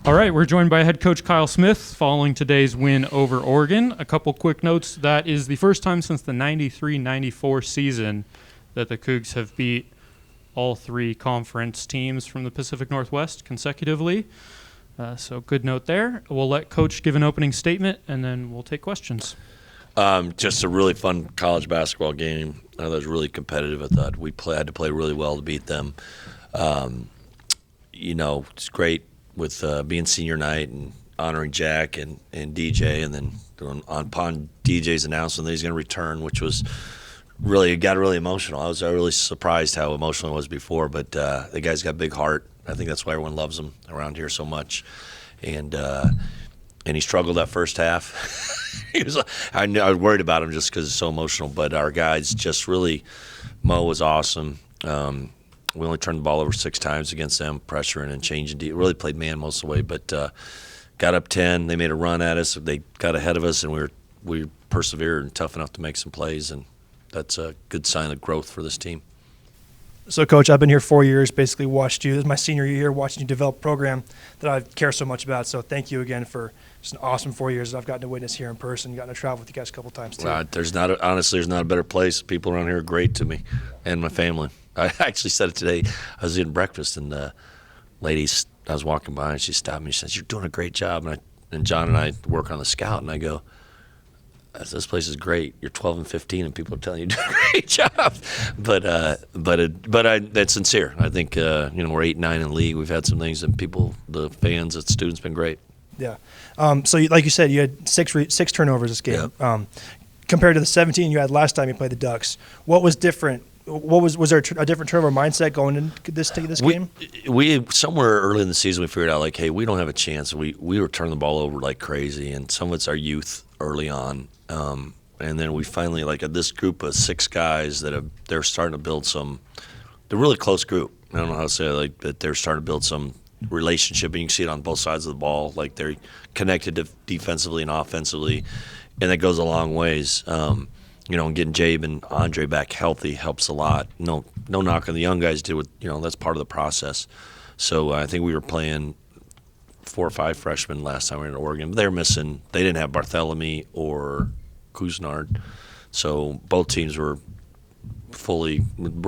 All right, we're joined by head coach Kyle Smith following today's win over Oregon. A couple quick notes. That is the first time since the 93-94 season that the Cougs have beat all three conference teams from the Pacific Northwest consecutively. So good note there. We'll let Coach give an opening statement, and then we'll take questions. Just a really fun college basketball game. I thought it was really competitive. I thought we had to play really well to beat them. It's great with being senior night and honoring Jack and DJ, and then upon DJ's announcement that he's going to return, which was really, it got really emotional. I was really surprised how emotional it was before, but the guy's got a big heart. I think that's why everyone loves him around here so much. And he struggled that first half. I was worried about him just because it's so emotional, but our guys just really, Mo was awesome. We only turned the ball over 6 times against them, pressuring and changing. Really played man most of the way, but got up 10. They made a run at us. They got ahead of us, and we persevered and tough enough to make some plays, and that's a good sign of growth for this team. So, Coach, I've been here 4 years, basically watched you. This is my senior year, watching you develop a program that I care so much about. So thank you again for just an awesome 4 years that I've gotten to witness here in person. Gotten to travel with you guys a couple times, too. Honestly, there's not a better place. People around here are great to me and my family. I actually said it today. I was eating breakfast, and the lady, I was walking by, and she stopped me. She says, "You're doing a great job." And John and I work on the scout, and I go, "This place is great. You're 12 and 15, and people are telling you you're doing a great job." But that's sincere. I think we're 8-9 in league. We've had some things, and the fans, the students, been great. Yeah. So like you said, you had six turnovers this game. Yep. Compared to the 17 you had last time you played the Ducks. What was different? Was there a different turnover mindset going into this game? We somewhere early in the season we figured out, like, hey, we don't have a chance. We were turning the ball over like crazy, and some of it's our youth early on. And then we finally, like, this group of 6 guys they're starting to build they're a really close group. I don't know how to say it, but they're starting to build some relationship, and you can see it on both sides of the ball. Like, they're connected defensively and offensively, and that goes a long ways. Getting Jabe and Andre back healthy helps a lot. No knock on the young guys do it. That's part of the process. So I think we were playing 4 or 5 freshmen last time we were in Oregon. They didn't have Barthélemy or Couisnard. So both teams were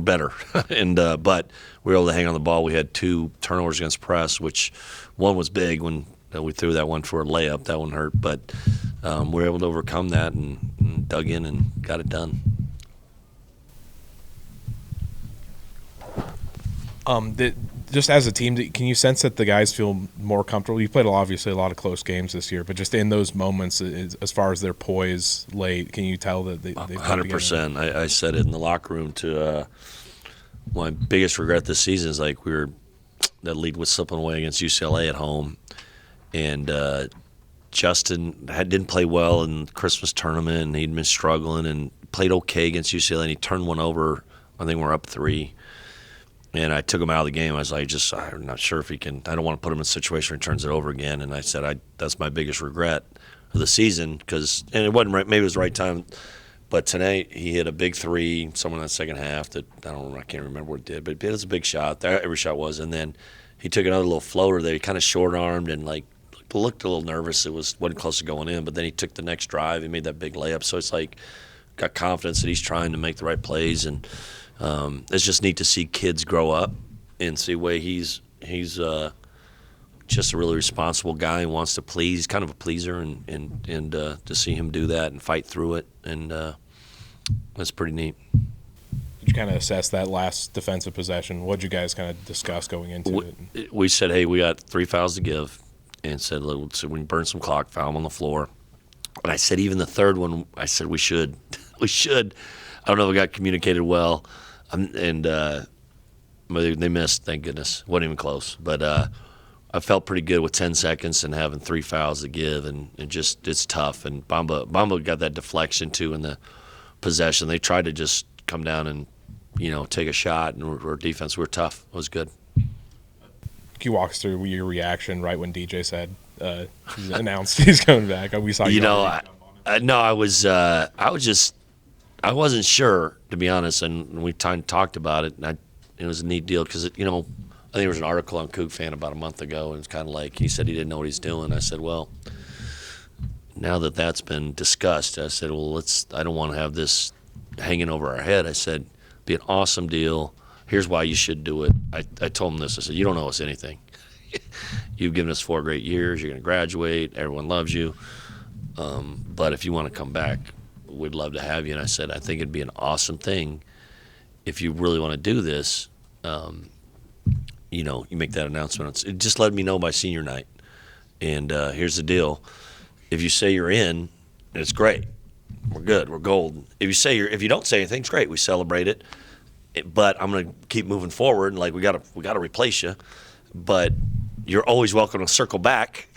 better. But we were able to hang on the ball. We had 2 turnovers against press, which one was big when we threw that one for a layup. That one hurt. But we were able to overcome that and dug in and got it done. Just as a team, can you sense that the guys feel more comfortable? You played obviously a lot of close games this year, but just in those moments, as far as their poise late, can you tell that they've 100%. I said it in the locker room to my biggest regret this season is, like, that lead was slipping away against UCLA at home, and Justin didn't play well in the Christmas tournament, and he'd been struggling and played okay against UCLA, and he turned one over. I think we're up 3. And I took him out of the game. I was like, I'm not sure if he can. I don't want to put him in a situation where he turns it over again. And I said, that's my biggest regret of the season, and it wasn't right. Maybe it was the right time. But tonight he hit a big 3, somewhere in the second half that I can't remember what it did, but it was a big shot. Every shot was. And then he took another little floater that he kind of short-armed and, like, looked a little nervous. It wasn't close to going in, but then he took the next drive. He made that big layup. So it's like, got confidence that he's trying to make the right plays, and it's just neat to see kids grow up and see the way he's just a really responsible guy and wants to please. He's kind of a pleaser, and to see him do that and fight through it, and that's pretty neat. Did you kind of assess that last defensive possession? What did you guys kind of discuss going into it? We said, hey, we got 3 fouls to give, and said, look, so we can burn some clock, foul him on the floor. And I said, even the third one, I said we should. We should. I don't know if it got communicated well. They missed, thank goodness. Wasn't even close. But I felt pretty good with 10 seconds and having 3 fouls to give, and it's tough. And Bamba got that deflection, too, in the possession. They tried to just come down and, take a shot, and our defense, we were tough. It was good. Can you walk us through your reaction right when DJ said he's announced he's coming back? We saw I wasn't sure, to be honest, and we talked about it, and it was a neat deal because, a think there was an article on Coug Fan about a month ago, and it's kind of like he said he didn't know what he's doing. I said, well, now that that's been discussed, I said, well, I don't want to have this hanging over our head. I said, be an awesome deal. Here's why you should do it. I told him this. I said, you don't owe us anything. You've given us 4 great years. You're going to graduate. Everyone loves you. But if you want to come back, we'd love to have you. And I said, I think it'd be an awesome thing if you really want to do this. You make that announcement. Just let me know by senior night. And here's the deal. If you say you're in, it's great. We're good. We're golden. If you don't say anything, it's great. We celebrate it. But I'm going to keep moving forward. And we got to replace you. But you're always welcome to circle back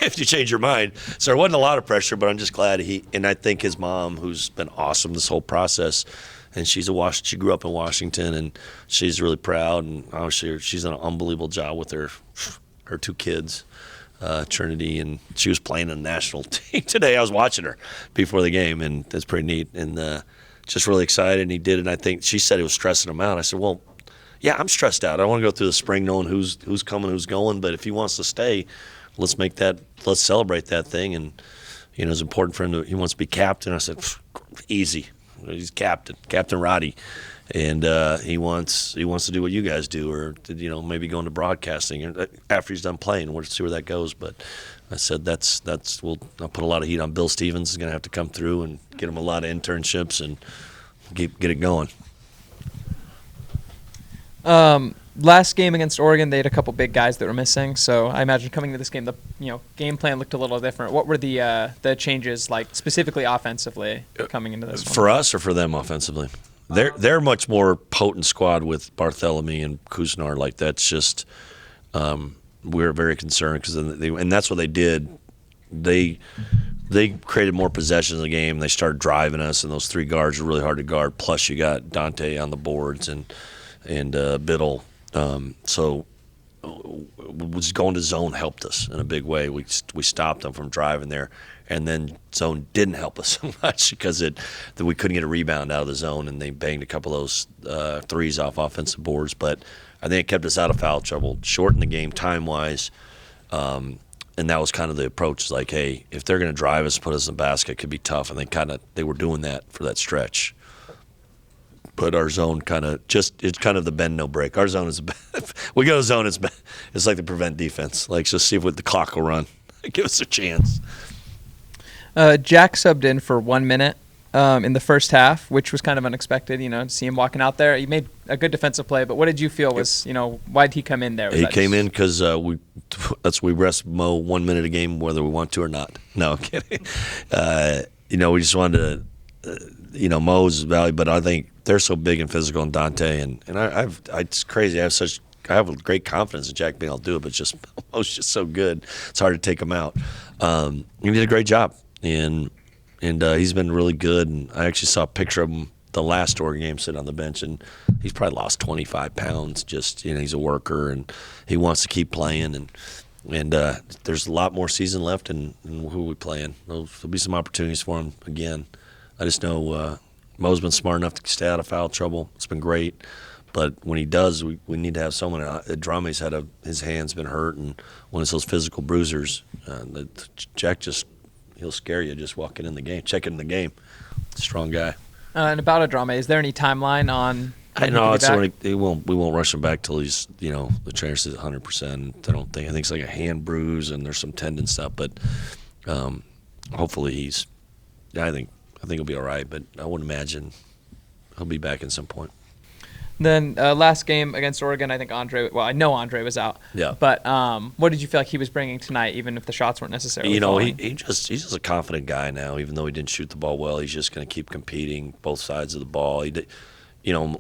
if you change your mind. So there wasn't a lot of pressure, but I'm just glad and I think his mom, who's been awesome this whole process, and she grew up in Washington, and she's really proud, and obviously she's done an unbelievable job with her 2 kids, Trinity, and she was playing in the national team today. I was watching her before the game, and that's pretty neat, and just really excited, and he did it, and I think she said it was stressing him out. I said, well, yeah, I'm stressed out. I want to go through the spring knowing who's coming, who's going. But if he wants to stay, let's celebrate that thing. And it's important for him he wants to be captain. I said, easy. He's Captain Roddy, and he wants to do what you guys do, or maybe go into broadcasting after he's done playing. We'll see where that goes. But I said I'll put a lot of heat on Bill Stevens. Is going to have to come through and get him a lot of internships and get it going. Last game against Oregon, they had a couple big guys that were missing. So I imagine coming to this game, the game plan looked a little different. What were the changes, specifically offensively, coming into this one? For us or for them offensively? They're much more potent squad with Barthélemy and Kuznar. That's just we're very concerned and that's what they did. They created more possessions in the game. They started driving us, and those 3 guards were really hard to guard. Plus, you got Dante on the boards and Biddle. So was going to zone helped us in a big way. We stopped them from driving there, and then zone didn't help us so much because we couldn't get a rebound out of the zone, and they banged a couple of those threes off offensive boards. But I think it kept us out of foul trouble, shortened the game time-wise, and that was kind of the approach. Hey, if they're going to drive us, put us in the basket, it could be tough, and they were doing that for that stretch. But our zone it's kind of the bend no break. Our zone is we go to zone. It's like the prevent defense. Just see if the clock will run. Give us a chance. Jack subbed in for 1 minute in the first half, which was kind of unexpected. To see him walking out there. He made a good defensive play, but what did you feel was why did he come in there? He came in because we rest Mo 1 minute a game whether we want to or not. No, I'm kidding. We just wanted to. Mo's value, but I think they're so big and physical, and Dante and it's crazy. I have a great confidence in Jack being able to do it, but Mo's just so good. It's hard to take him out. He did a great job, and he's been really good. And I actually saw a picture of him the last Oregon game sitting on the bench, and he's probably lost 25 pounds. Just he's a worker, and he wants to keep playing. And there's a lot more season left, and who are we playing? There'll be some opportunities for him again. I just know Mo's been smart enough to stay out of foul trouble. It's been great. But when he does, we need to have someone. Drame's his hand's been hurt, and when it's those physical bruisers, Jack he'll scare you just walking in the game, checking the game. Strong guy. And about Adrame, is there any timeline on? I know we won't rush him back till he's the trainer says 100%. I think it's like a hand bruise and there's some tendon stuff, but hopefully I think he'll be all right, but I wouldn't imagine he'll be back at some point. Then last game against Oregon, I think I know Andre was out. Yeah. But what did you feel like he was bringing tonight, even if the shots weren't necessarily falling? He's just a confident guy now. Even though he didn't shoot the ball well, he's just going to keep competing both sides of the ball. A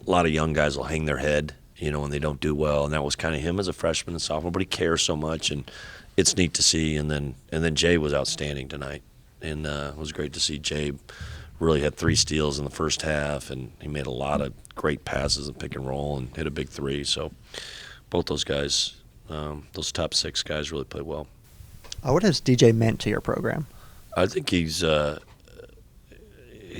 lot of young guys will hang their head, when they don't do well, and that was kind of him as a freshman and sophomore. But he cares so much, and it's neat to see. And then Jay was outstanding tonight, and it was great to see Jay. Really had 3 steals in the first half, and he made a lot of great passes and pick and roll and hit a big 3. So both those guys, those top 6 guys really played well. What has DJ meant to your program? I think he's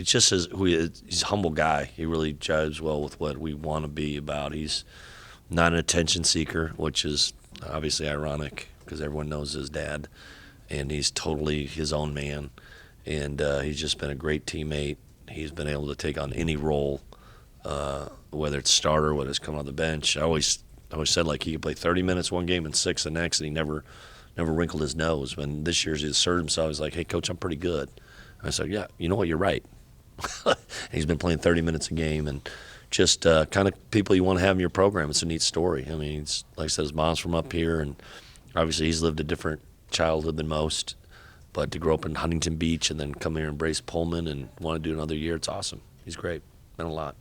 just he's a humble guy. He really jives well with what we want to be about. He's not an attention seeker, which is obviously ironic because everyone knows his dad, and he's totally his own man. And he's just been a great teammate. He's been able to take on any role, whether it's starter, whether it's coming on the bench. I always said like he could play 30 minutes one game and 6 the next, and he never wrinkled his nose. When this year's he asserted himself, he's like, "Hey, coach, I'm pretty good." I said, "Yeah, you know what? You're right." He's been playing 30 minutes a game, and just kind of people you want to have in your program. It's a neat story. I mean, it's, like I said, his mom's from up here, and obviously he's lived a different childhood than most. But to grow up in Huntington Beach and then come here and embrace Pullman and want to do another year, it's awesome. He's great. Meant a lot.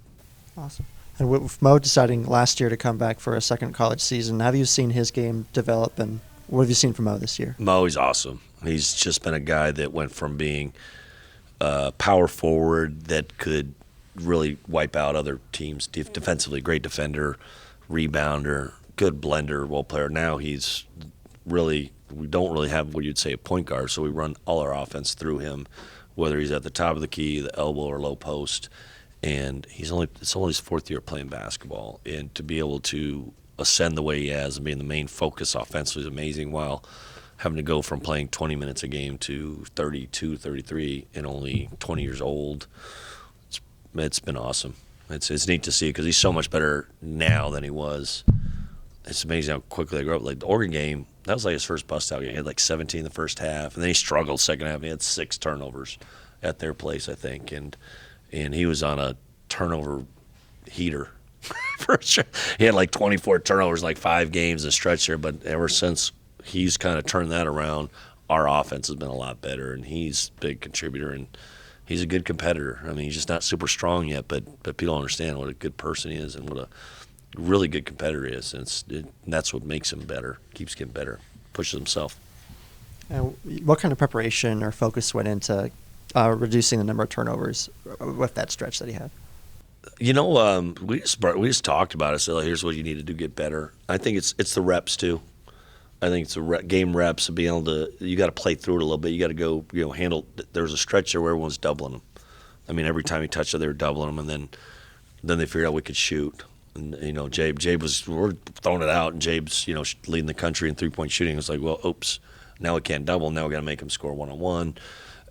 Awesome. And with Mo deciding last year to come back for a second college season, have you seen his game develop, and what have you seen from Mo this year? Mo, he's awesome. He's just been a guy that went from being power forward that could really wipe out other teams defensively, great defender, rebounder, good blender, role player. Now he's really, we don't really have what you'd say a point guard, so we run all our offense through him, whether he's at the top of the key, the elbow, or low post. And it's only his 4th year playing basketball, and to be able to ascend the way he has and being the main focus offensively is amazing, while having to go from playing 20 minutes a game to 32, 33, and only 20 years old. It's been awesome. It's neat to see because he's so much better now than he was. It's amazing how quickly they grow up. Like the Oregon game, that was like his first bust-out game. He had like 17 the first half, and then he struggled second half. He had 6 turnovers at their place, I think, and he was on a turnover heater for sure. He had like 24 turnovers, like 5 games in a stretch here, but ever since he's kind of turned that around, our offense has been a lot better, and he's a big contributor, and he's a good competitor. I mean, he's just not super strong yet, but people don't understand what a good person he is and what a really good competitor he is. And that's what makes him better, keeps getting better, pushes himself. And what kind of preparation or focus went into reducing the number of turnovers with that stretch that he had? You know, we just talked about it. So here's what you need to do to get better. I think it's the reps too. I think it's the game reps of being able to. You got to play through it a little bit. You got to go, handle. There was a stretch there where everyone was doubling them. I mean, every time he touched it, they were doubling them, and then they figured out we could shoot. And Jabe was, we're throwing it out, and Jabe's leading the country in 3-point shooting. It was like, well, oops, now we can't double. Now we got to make him score 1-on-1.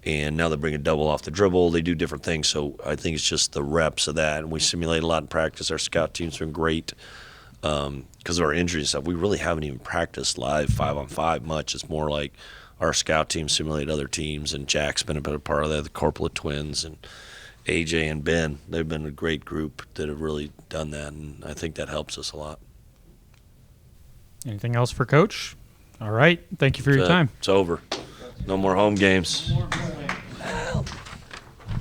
And now they bring a double off the dribble. They do different things. So I think it's just the reps of that. And we simulate a lot in practice. Our scout team's been great because of our injuries and stuff. We really haven't even practiced live 5-on-5 much. It's more like our scout team simulate other teams. And Jack's been a part of that, the Corporal twins, and AJ and Ben. They've been a great group that have really done that. And I think that helps us a lot. Anything else for Coach? All right. Thank you for your time. It's over. No more home games.